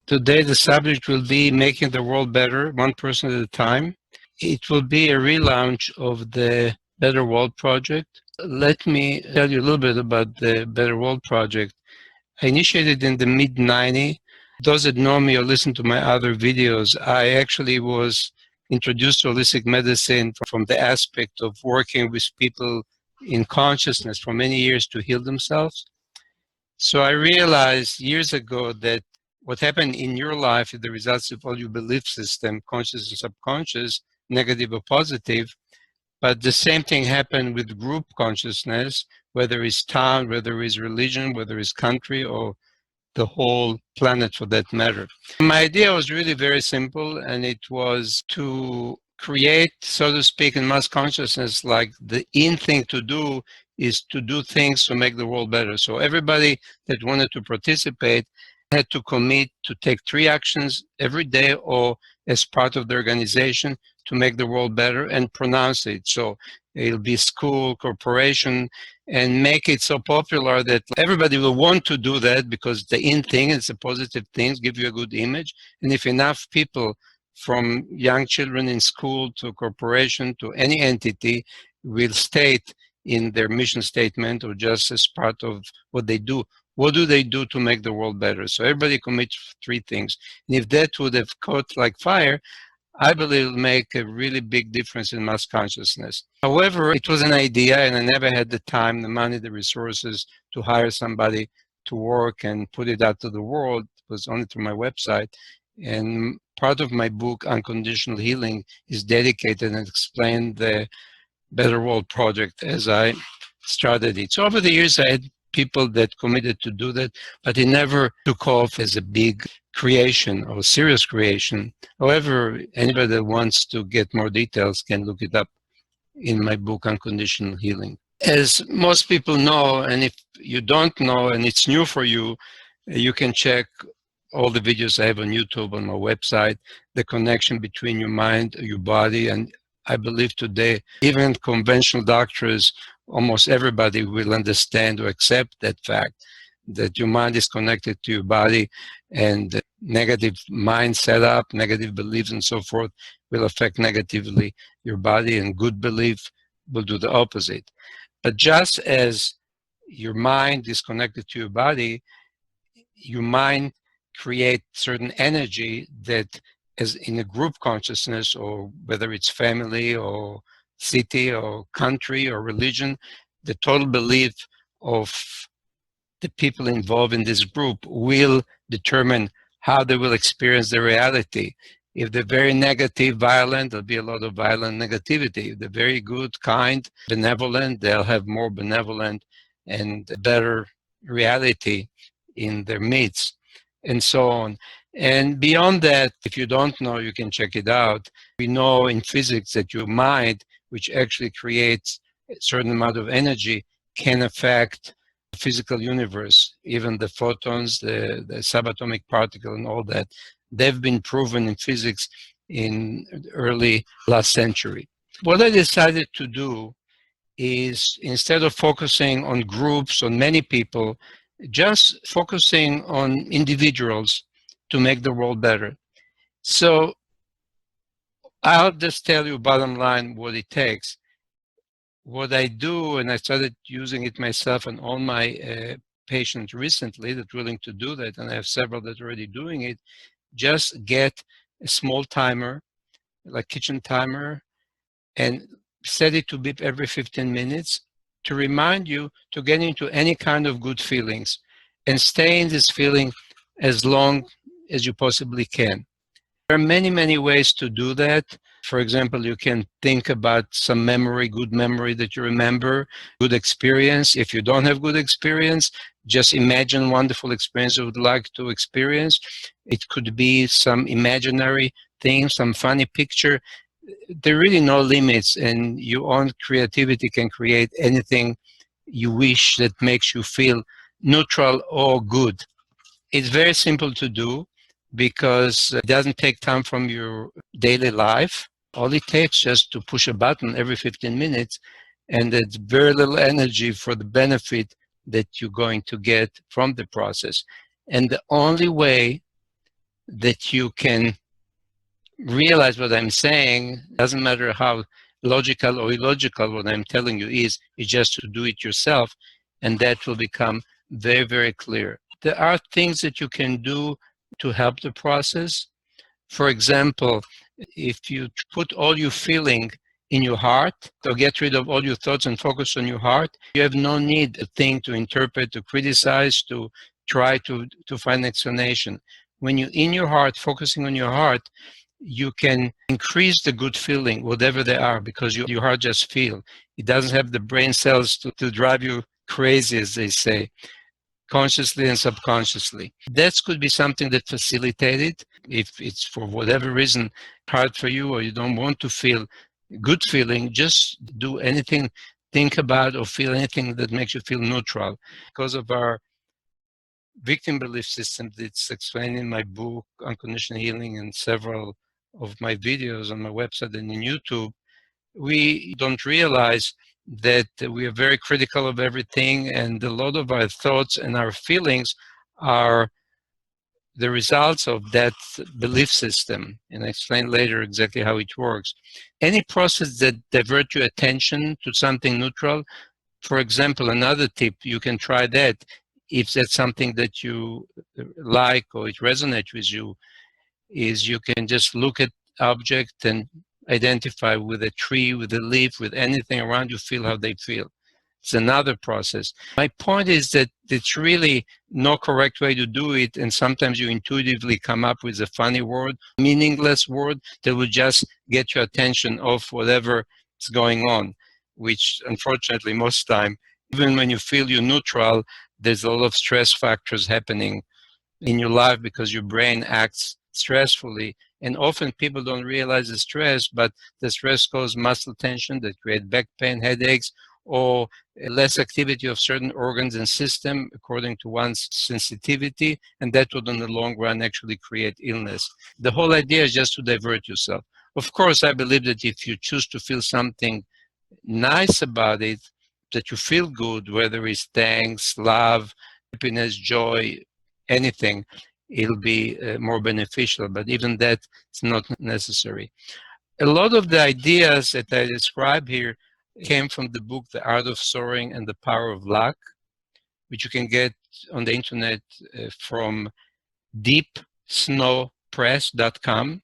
Today, the subject will be making the world better, one person at a time. It will be a relaunch of the Better World Project. Let me tell you a little bit about the Better World Project. I initiated in the mid-90s. Those that know me or listen to my other videos, I actually was introduced to holistic medicine from the aspect of working with people in consciousness for many years to heal themselves. So I realized years ago that what happened in your life is the results of all your belief system, conscious and subconscious, negative or positive. But the same thing happened with group consciousness, whether it's town, whether it's religion, whether it's country, or the whole planet for that matter. My idea was really very simple, and it was to create, so to speak, in mass consciousness, like the in thing to do is to do things to make the world better. So everybody that wanted to participate had to commit to take 3 actions every day or as part of the organization to make the world better and pronounce it. So it'll be school, corporation, and make it so popular that everybody will want to do that because the in thing, it's a positive thing, give you a good image. And if enough people from young children in school to corporation to any entity will state in their mission statement or just as part of what they do, what do they do to make the world better? So everybody commits 3 things. And if that would have caught like fire, I believe it will make a really big difference in mass consciousness. However, it was an idea and I never had the time, the money, the resources to hire somebody to work and put it out to the world. It was only through my website. And part of my book, Unconditional Healing, is dedicated and explained the Better World Project as I started it. So over the years, I had people that committed to do that, but it never took off as a big creation or serious creation. However, anybody that wants to get more details can look it up in my book, Unconditional Healing. As most people know, and if you don't know and it's new for you, you can check all the videos I have on YouTube, on my website, the connection between your mind, your body, and I believe today, even conventional doctors, almost everybody will understand or accept that fact that your mind is connected to your body, and negative mind setup, negative beliefs and so forth will affect negatively your body, and good belief will do the opposite. But just as your mind is connected to your body, your mind creates certain energy that as in a group consciousness, or whether it's family or city or country or religion, the total belief of the people involved in this group will determine how they will experience the reality. If they're very negative, violent, there'll be a lot of violent negativity. If they're very good, kind, benevolent, they'll have more benevolent and better reality in their midst, and so on. And beyond that, if you don't know, you can check it out. We know in physics that your mind, which actually creates a certain amount of energy, can affect the physical universe, even the photons, the subatomic particle and all that. They've been proven in physics in early last century. What I decided to do is, instead of focusing on groups, on many people, just focusing on individuals to make the world better. So I'll just tell you bottom line what it takes. What I do, and I started using it myself and all my patients recently that are willing to do that, and I have several that are already doing it, just get a small timer, like kitchen timer, and set it to beep every 15 minutes to remind you to get into any kind of good feelings and stay in this feeling as long as you possibly can. There are many, many ways to do that. For example, you can think about some memory, good memory that you remember, good experience. If you don't have good experience, just imagine wonderful experience you would like to experience. It could be some imaginary thing, some funny picture. There are really no limits, and your own creativity can create anything you wish that makes you feel neutral or good. It's very simple to do because it doesn't take time from your daily life. All it takes just to push a button every 15 minutes, and it's very little energy for the benefit that you're going to get from the process. And the only way that you can realize what I'm saying. Doesn't matter how logical or illogical what I'm telling you is, it's just to do it yourself, and that will become very, very clear. There are things that you can do to help the process. For example, if you put all your feeling in your heart, or get rid of all your thoughts and focus on your heart, you have no need to think, to interpret, to criticize, to try to find an explanation. When you're in your heart, focusing on your heart, you can increase the good feeling, whatever they are, because your heart just feel. It doesn't have the brain cells to drive you crazy, as they say, consciously and subconsciously. That could be something that facilitated. If it's for whatever reason hard for you, or you don't want to feel good feeling, just do anything, think about or feel anything that makes you feel neutral. Because of our victim belief system that's explained in my book, Unconditional Healing, and several of my videos on my website and in YouTube, we don't realize that we are very critical of everything, and a lot of our thoughts and our feelings are the results of that belief system. And I explain later exactly how it works. Any process that diverts your attention to something neutral, for example, another tip, you can try that if that's something that you like or it resonates with you, is you can just look at object and identify with a tree, with a leaf, with anything around you, feel how they feel. It's another process. My point is that it's really no correct way to do it, and sometimes you intuitively come up with a funny word, meaningless word that will just get your attention off whatever is going on, which unfortunately most time, even when you feel you're neutral, there's a lot of stress factors happening in your life because your brain acts stressfully. And often people don't realize the stress, but the stress causes muscle tension that create back pain, headaches, or less activity of certain organs and system according to one's sensitivity, and that would in the long run actually create illness. The whole idea is just to divert yourself. Of course, I believe that if you choose to feel something nice about it, that you feel good, whether it's thanks, love, happiness, joy, anything, it'll be more beneficial. But even that is not necessary. A lot of the ideas that I describe here came from the book, The Art of Soaring and the Power of Luck, which you can get on the internet from deepsnowpress.com.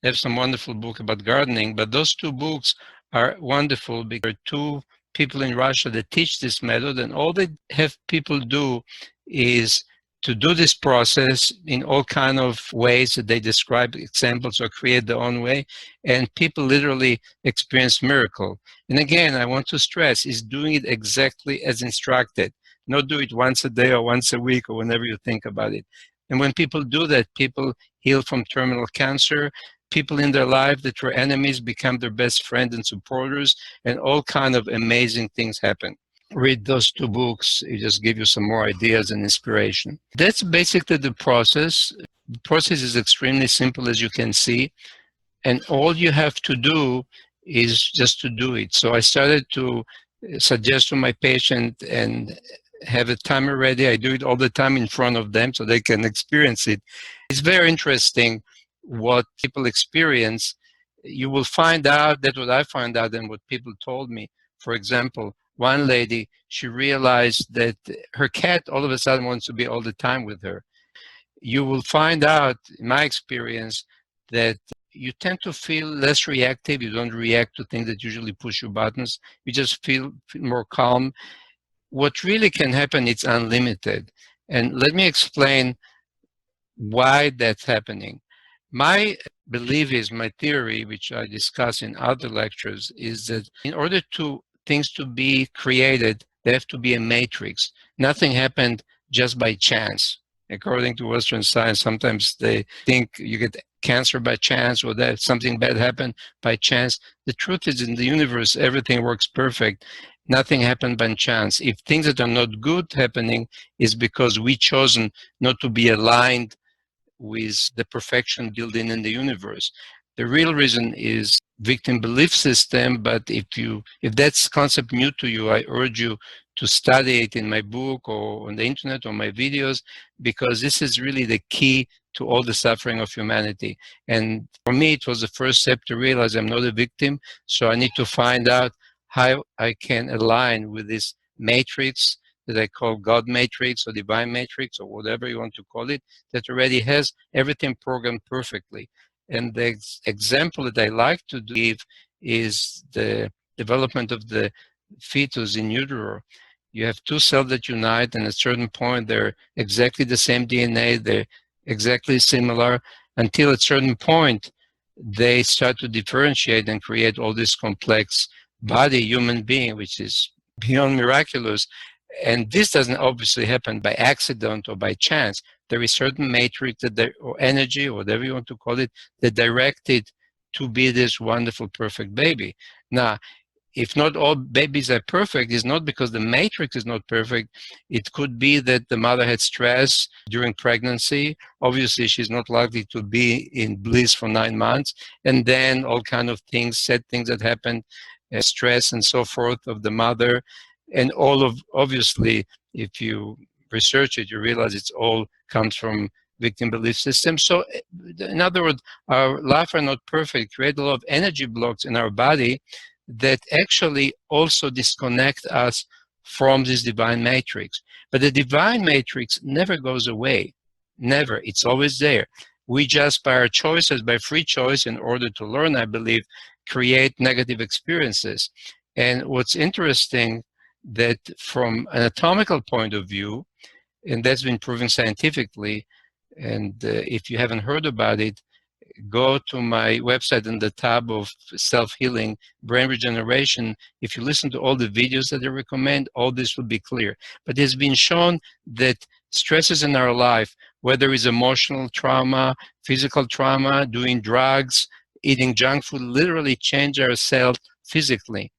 They have some wonderful book about gardening, but those two books are wonderful because there are two people in Russia that teach this method, and all they have people do is to do this process in all kind of ways that they describe examples or create their own way, and people literally experience miracle. And again, I want to stress is doing it exactly as instructed. Not do it once a day or once a week or whenever you think about it. And when people do that, people heal from terminal cancer. People in their life that were enemies become their best friends and supporters, and all kind of amazing things happen. Read those two books. It just give you some more ideas and inspiration. That's basically the process. The process is extremely simple, as you can see, and all you have to do is just to do it. So I started to suggest to my patient and have a timer ready. I do it all the time in front of them so they can experience it. It's very interesting what people experience. You will find out that what I find out and what people told me. For example, one lady, she realized that her cat all of a sudden wants to be all the time with her. You will find out, in my experience, that you tend to feel less reactive. You don't react to things that usually push your buttons. You just feel more calm. What really can happen, it's unlimited. And let me explain why that's happening. My belief is, my theory, which I discuss in other lectures, is that in order to things to be created, they have to be a matrix. Nothing happened just by chance. According to Western science, sometimes they think you get cancer by chance or that something bad happened by chance. The truth is, in the universe, everything works perfect. Nothing happened by chance. If things that are not good happening, is because we chosen not to be aligned with the perfection built in the universe. The real reason is victim belief system, but if that's concept new to you, I urge you to study it in my book or on the internet or my videos, because this is really the key to all the suffering of humanity. And for me, it was the first step to realize I'm not a victim, so I need to find out how I can align with this matrix that I call God matrix or divine matrix or whatever you want to call it, that already has everything programmed perfectly. And the example that I like to give is the development of the fetus in utero. You have two cells that unite, and at a certain point, they're exactly the same DNA, they're exactly similar, until at a certain point, they start to differentiate and create all this complex body, human being, which is beyond miraculous. And this doesn't obviously happen by accident or by chance. There is certain matrix that or energy, or whatever you want to call it, that directed to be this wonderful, perfect baby. Now, if not all babies are perfect, it's not because the matrix is not perfect. It could be that the mother had stress during pregnancy. Obviously, she's not likely to be in bliss for 9 months. And then all kind of things, sad things that happen, stress and so forth of the mother. And all of, obviously, if you research it, you realize it's all comes from victim belief system. So in other words, our life are not perfect, create a lot of energy blocks in our body that actually also disconnect us from this divine matrix. But the divine matrix never goes away. Never. It's always there. We just, by our choices, by free choice, in order to learn, I believe, create negative experiences. And what's interesting, that from an anatomical point of view, and that's been proven scientifically, and if you haven't heard about it, go to my website in the tab of self-healing, brain regeneration. If you listen to all the videos that I recommend, all this will be clear. But it's been shown that stresses in our life, whether it's emotional trauma, physical trauma, doing drugs, eating junk food, literally change our cells physically.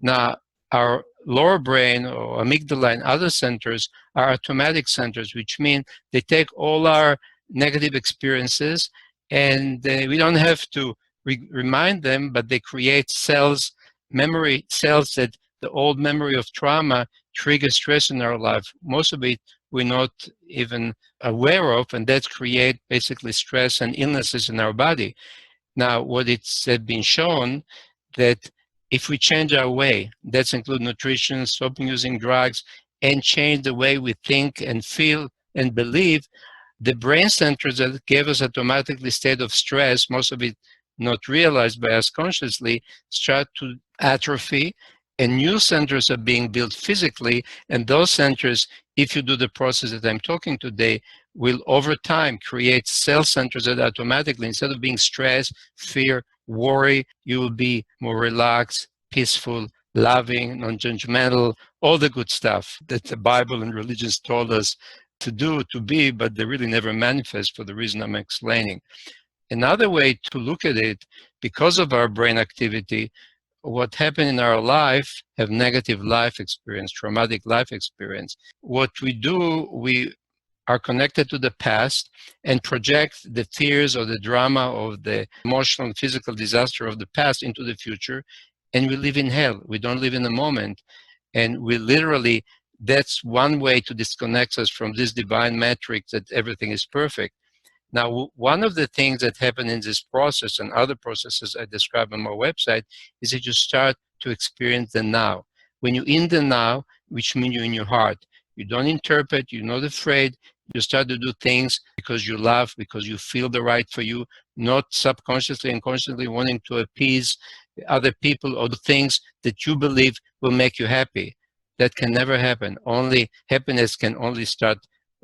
Now, our lower brain or amygdala and other centers are automatic centers, which mean they take all our negative experiences, and we don't have to remind them, but they create cells, memory cells, that the old memory of trauma triggers stress in our life. Most of it we're not even aware of, and that create basically stress and illnesses in our body. Now, what it's been shown that if we change our way, that's include nutrition, stopping using drugs, and change the way we think and feel and believe, the brain centers that gave us automatically state of stress, most of it not realized by us consciously, start to atrophy, and new centers are being built physically. And those centers, if you do the process that I'm talking today, will over time create cell centers that automatically, instead of being stress, fear, worry, you will be more relaxed, peaceful, loving, non-judgmental, all the good stuff that the Bible and religions told us to do, to be, but they really never manifest for the reason I'm explaining. Another way to look at it, because of our brain activity, what happened in our life have negative life experience, traumatic life experience. What we do, we are connected to the past and project the fears or the drama of the emotional and physical disaster of the past into the future, and we live in hell. We don't live in the moment. And we literally, that's one way to disconnect us from this divine metric that everything is perfect. Now, one of the things that happen in this process and other processes I describe on my website is that you start to experience the now. When you're in the now, which means you're in your heart, you don't interpret, you're not afraid, you start to do things because you love, because you feel the right for you, not subconsciously and consciously wanting to appease other people or the things that you believe will make you happy. That can never happen. Only happiness can only start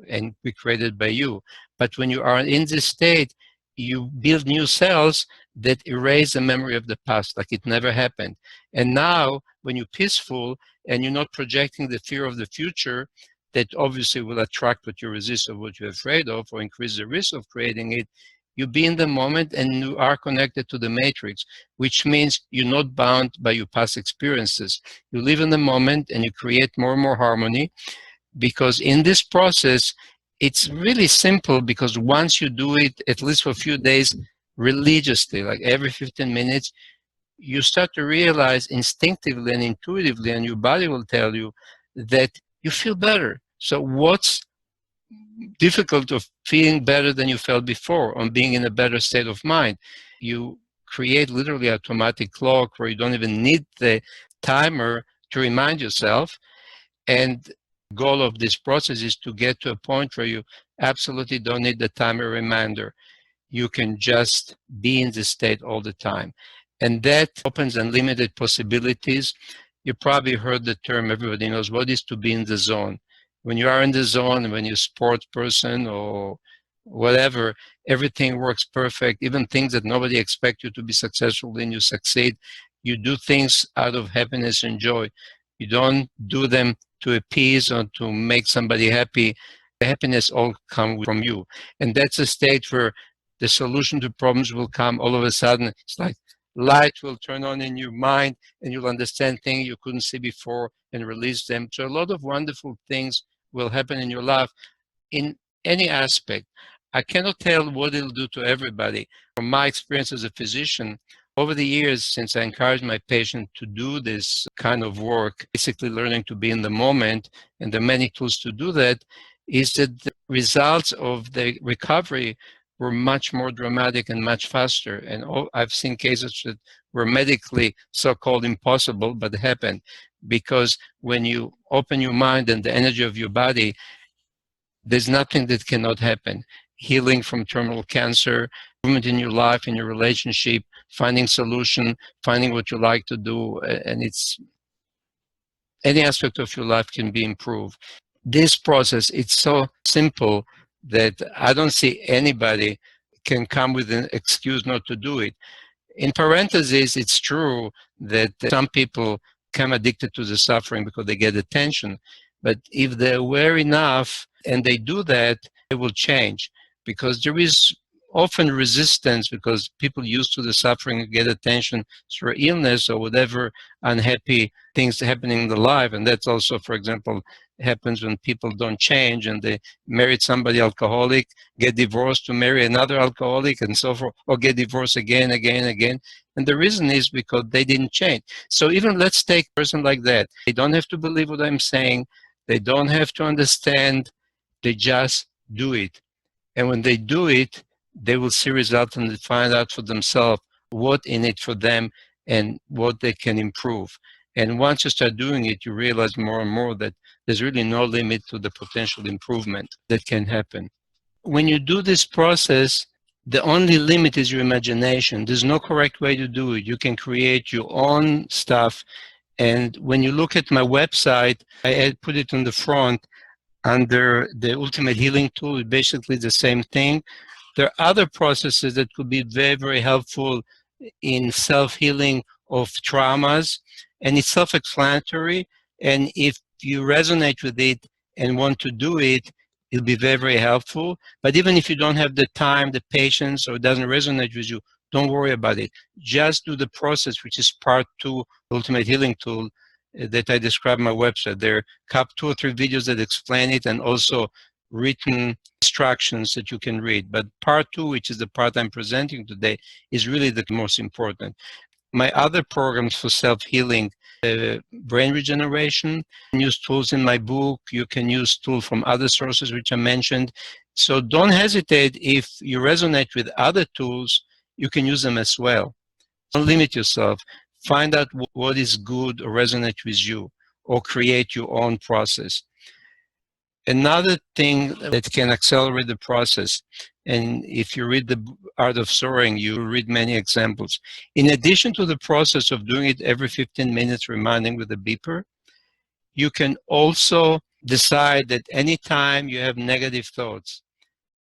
and be created by you. But when you are in this state, you build new cells that erase the memory of the past, like it never happened. And now, when you're peaceful and you're not projecting the fear of the future, that obviously will attract what you resist or what you're afraid of, or increase the risk of creating it, you be in the moment and you are connected to the matrix, which means you're not bound by your past experiences. You live in the moment and you create more and more harmony, because in this process, it's really simple, because once you do it, at least for a few days, religiously, like every 15 minutes, you start to realize instinctively and intuitively, and your body will tell you, that you feel better. So what's difficult of feeling better than you felt before, on being in a better state of mind? You create literally automatic clock where you don't even need the timer to remind yourself. And the goal of this process is to get to a point where you absolutely don't need the timer reminder. You can just be in the state all the time. And that opens unlimited possibilities. You probably heard the term, everybody knows what is to be in the zone. When you are in the zone, when you're a sports person or whatever, everything works perfect. Even things that nobody expects you to be successful in, you succeed. You do things out of happiness and joy. You don't do them to appease or to make somebody happy. The happiness all comes from you. And that's a state where the solution to problems will come all of a sudden. It's like light will turn on in your mind and you'll understand things you couldn't see before and release them. So a lot of wonderful things will happen in your life in any aspect. I cannot tell what it'll do to everybody. From my experience as a physician, over the years, since I encourage my patient to do this kind of work, basically learning to be in the moment, and there are many tools to do that, is that the results of the recovery were much more dramatic and much faster. And I've seen cases that were medically so-called impossible, but happened because when you open your mind and the energy of your body, there's nothing that cannot happen. Healing from terminal cancer, improvement in your life, in your relationship, finding solution, finding what you like to do, and it's any aspect of your life can be improved. This process, it's so simple that I don't see anybody can come with an excuse not to do it. In parentheses, it's true that some people become addicted to the suffering because they get attention. But if they're aware enough and they do that, it will change. Because there is often resistance because people used to the suffering get attention through illness or whatever unhappy things happening in the life. And that's also, for example, happens when people don't change and they married somebody alcoholic, get divorced to marry another alcoholic and so forth, or get divorced again, again, again. And the reason is because they didn't change. So even let's take a person like that. They don't have to believe what I'm saying. They don't have to understand. They just do it. And when they do it, they will see results and they find out for themselves what in it for them and what they can improve. And once you start doing it, you realize more and more that there's really no limit to the potential improvement that can happen. When you do this process, the only limit is your imagination. There's no correct way to do it. You can create your own stuff. And when you look at my website, I put it on the front under the Ultimate Healing Tool, basically the same thing. There are other processes that could be very, very helpful in self-healing of traumas, and it's self-explanatory. And if you resonate with it and want to do it, it'll be very, very helpful. But even if you don't have the time, the patience, or it doesn't resonate with you, don't worry about it. Just do the process, which is part 2, Ultimate Healing Tool, that I describe on my website. There are 2 or 3 videos that explain it, and also written instructions that you can read. But part 2, which is the part I'm presenting today, is really the most important. My other programs for self-healing, brain regeneration, you can use tools in my book. You can use tools from other sources which I mentioned. So don't hesitate. If you resonate with other tools, you can use them as well. Don't limit yourself. Find out what is good or resonate with you, or create your own process. Another thing that can accelerate the process, and if you read the Art of Soaring, you read many examples. In addition to the process of doing it every 15 minutes, reminding with a beeper, you can also decide that anytime you have negative thoughts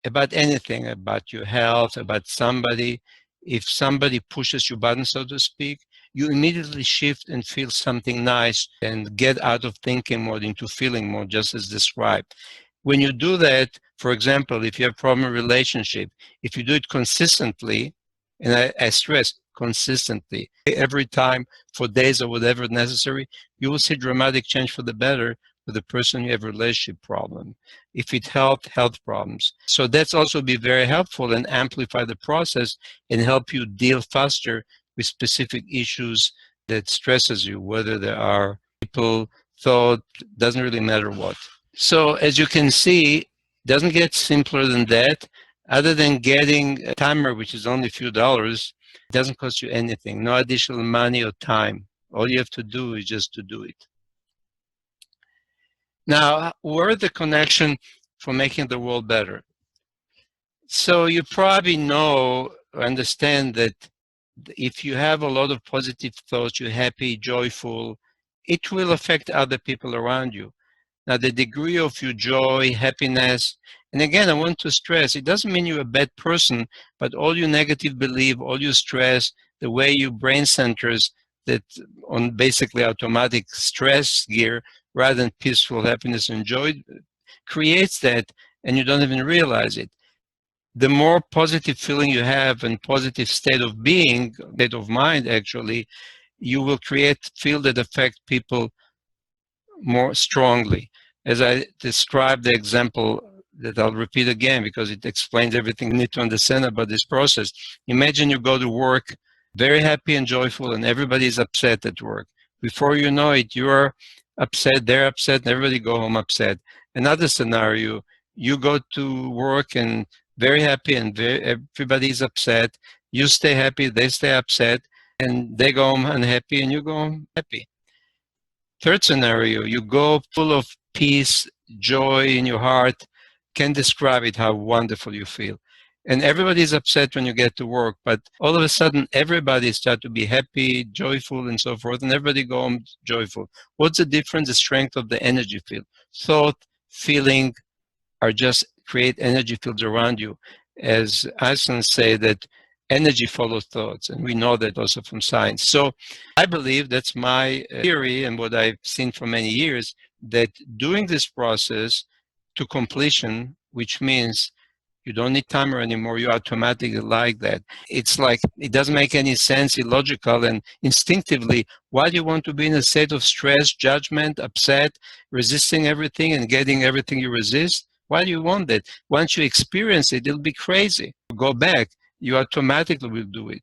about anything, about your health, about somebody, if somebody pushes your button, so to speak, you immediately shift and feel something nice and get out of thinking mode into feeling mode, just as described. When you do that, for example, if you have a problem in relationship, if you do it consistently, and I stress consistently, every time for days or whatever necessary, you will see dramatic change for the better with the person you have a relationship problem. If it helped, health problems. So that's also be very helpful and amplify the process and help you deal faster with specific issues that stresses you, whether there are people, thought, doesn't really matter what. So as you can see, it doesn't get simpler than that. Other than getting a timer, which is only a few dollars, it doesn't cost you anything, no additional money or time. All you have to do is just to do it. Now, where's the connection for making the world better? So you probably know or understand that if you have a lot of positive thoughts, you're happy, joyful, it will affect other people around you. Now, the degree of your joy, happiness, and again, I want to stress, it doesn't mean you're a bad person, but all your negative belief, all your stress, the way your brain centers that on basically automatic stress gear rather than peaceful happiness and joy creates that, and you don't even realize it. The more positive feeling you have and positive state of being, state of mind actually, you will create field that affect people more strongly. As I described the example that I'll repeat again because it explains everything you need to understand about this process. Imagine you go to work very happy and joyful and everybody is upset at work. Before you know it, you're upset, they're upset, and everybody go home upset. Another scenario, you go to work and very happy and everybody is upset. You stay happy, they stay upset, and they go home unhappy and you go home happy. Third scenario, you go full of peace, joy in your heart, can't describe it how wonderful you feel. And everybody's upset when you get to work, but all of a sudden everybody start to be happy, joyful, and so forth, and everybody go home joyful. What's the difference? The strength of the energy field. Thought, feeling are just create energy fields around you. As Einstein say that energy follows thoughts, and we know that also from science. So I believe that's my theory and what I've seen for many years, that doing this process to completion, which means you don't need timer anymore, you automatically like that. It's like, it doesn't make any sense, illogical, and instinctively, why do you want to be in a state of stress, judgment, upset, resisting everything and getting everything you resist? Why do you want that? Once you experience it, it'll be crazy. Go back, you automatically will do it.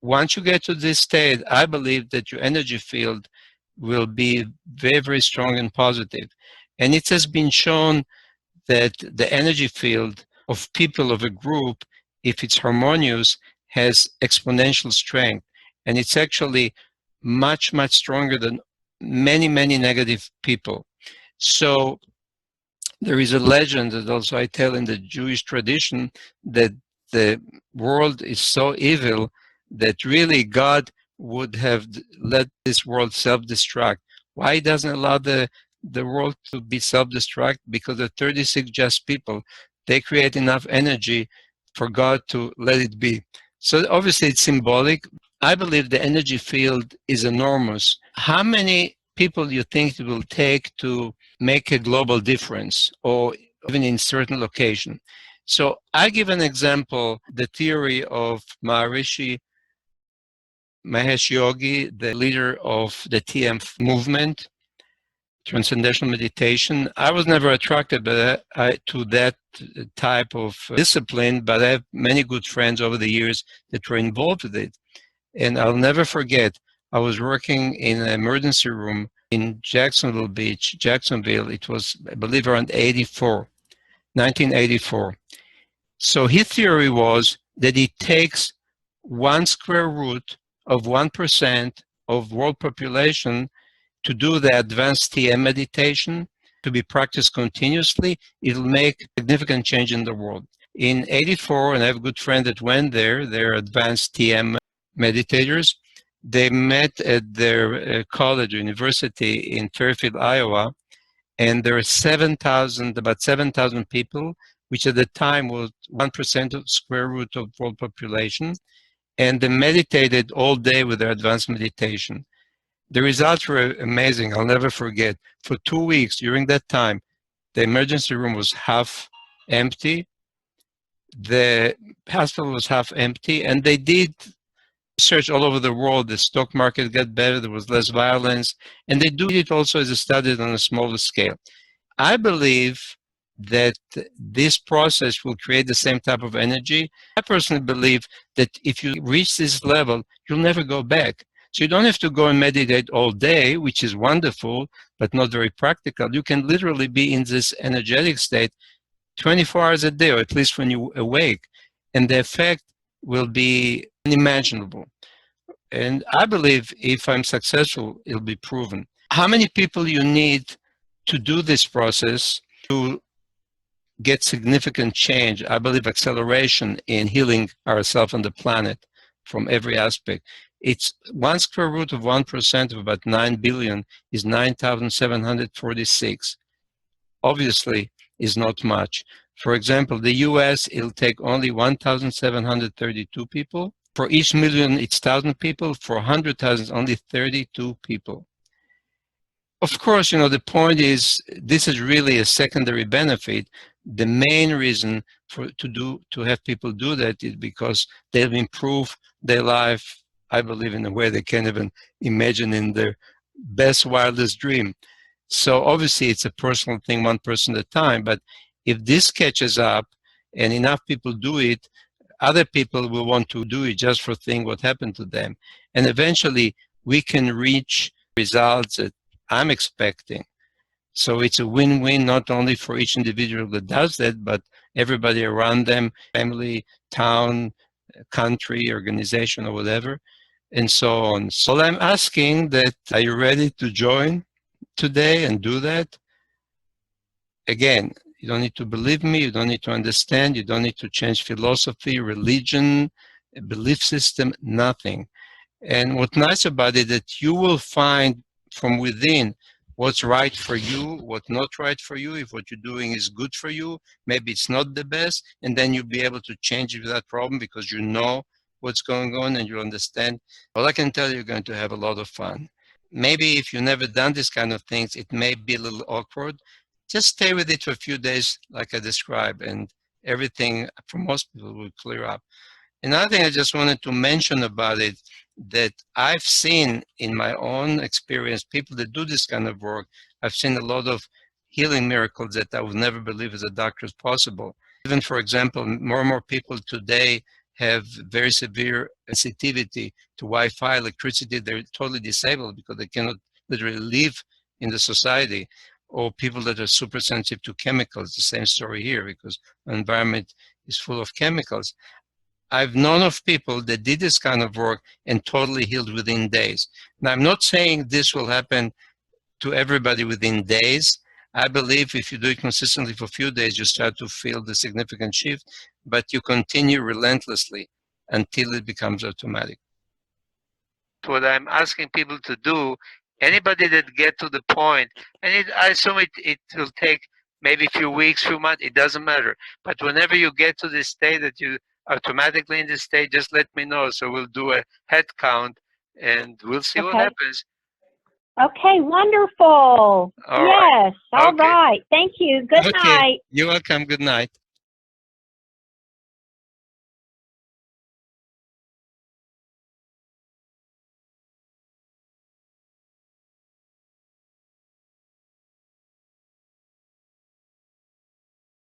Once you get to this state, I believe that your energy field will be very, very strong and positive. And it has been shown that the energy field of people of a group, if it's harmonious, has exponential strength. And it's actually much, much stronger than many, many negative people. So there is a legend that also I tell in the Jewish tradition that the world is so evil that really God would have let this world self-destruct. Why doesn't allow the world to be self-destruct? Because the 36 just people, they create enough energy for God to let it be. So obviously it's symbolic. I believe the energy field is enormous. How many people do you think it will take to make a global difference, or even in certain location? So I give an example, the theory of Maharishi Mahesh Yogi, the leader of the TM movement, Transcendental Meditation. I was never attracted to that type of discipline, but I have many good friends over the years that were involved with it. And I'll never forget, I was working in an emergency room in Jacksonville Beach, Jacksonville. It was, I believe, around 1984. So his theory was that it takes 1 square root of 1% of world population to do the advanced TM meditation, to be practiced continuously. It'll make significant change in the world. In 84, and I have a good friend that went there, they're advanced TM meditators. They met at their college, university in Fairfield, Iowa, and there are about 7,000 people, which at the time was 1% of square root of world population, and they meditated all day with their advanced meditation. The results were amazing. I'll never forget. For 2 weeks during that time, the emergency room was half empty. The hospital was half empty, and they did research all over the world. The stock market got better, there was less violence, and they do it also as a study on a smaller scale. I believe that this process will create the same type of energy. I personally believe that if you reach this level, you'll never go back. So you don't have to go and meditate all day, which is wonderful, but not very practical. You can literally be in this energetic state 24 hours a day, or at least when you awake, and the effect will be unimaginable. And I believe if I'm successful, it'll be proven. How many people you need to do this process to get significant change? I believe acceleration in healing ourselves and the planet from every aspect. It's 1 square root of 1% of about 9 billion is 9,746. Obviously, is not much. For example, the US, it'll take only 1,732 people. For each million, it's 1,000 people. For 100,000, only 32 people. Of course, the point is this is really a secondary benefit. The main reason to have people do that is because they'll improve their life, I believe, in a way they can't even imagine in their best, wildest dream. So obviously it's a personal thing, one person at a time, but if this catches up and enough people do it, other people will want to do it just for seeing what happened to them. And eventually we can reach results that I'm expecting. So it's a win-win, not only for each individual that does that, but everybody around them, family, town, country, organization, or whatever, and so on. So I'm asking that, are you ready to join today and do that? Again, you don't need to believe me, you don't need to understand, you don't need to change philosophy, religion, belief system, nothing. And what's nice about it, that you will find from within what's right for you, what's not right for you. If what you're doing is good for you, maybe it's not the best, and then you'll be able to change it without problem because you know what's going on and you understand. All I can tell you, you're going to have a lot of fun. Maybe if you've never done this kind of things, it may be a little awkward. Just stay with it for a few days, like I described, and everything for most people will clear up. Another thing I just wanted to mention about it, that I've seen in my own experience, people that do this kind of work, I've seen a lot of healing miracles that I would never believe as a doctor is possible. Even, for example, more and more people today have very severe sensitivity to Wi-Fi, electricity. They're totally disabled because they cannot literally live in the society. Or people that are super sensitive to chemicals, the same story here, because the environment is full of chemicals. I've known of people that did this kind of work and totally healed within days. Now, I'm not saying this will happen to everybody within days. I believe if you do it consistently for a few days, you start to feel the significant shift, but you continue relentlessly until it becomes automatic. What I'm asking people to do, anybody that get to the point, and I assume it will take maybe a few weeks, few months, it doesn't matter. But whenever you get to this state that you automatically in this state, just let me know. So we'll do a head count and we'll see what happens. Okay, wonderful. Yes, all right. Thank you. Good night. You're welcome. Good night.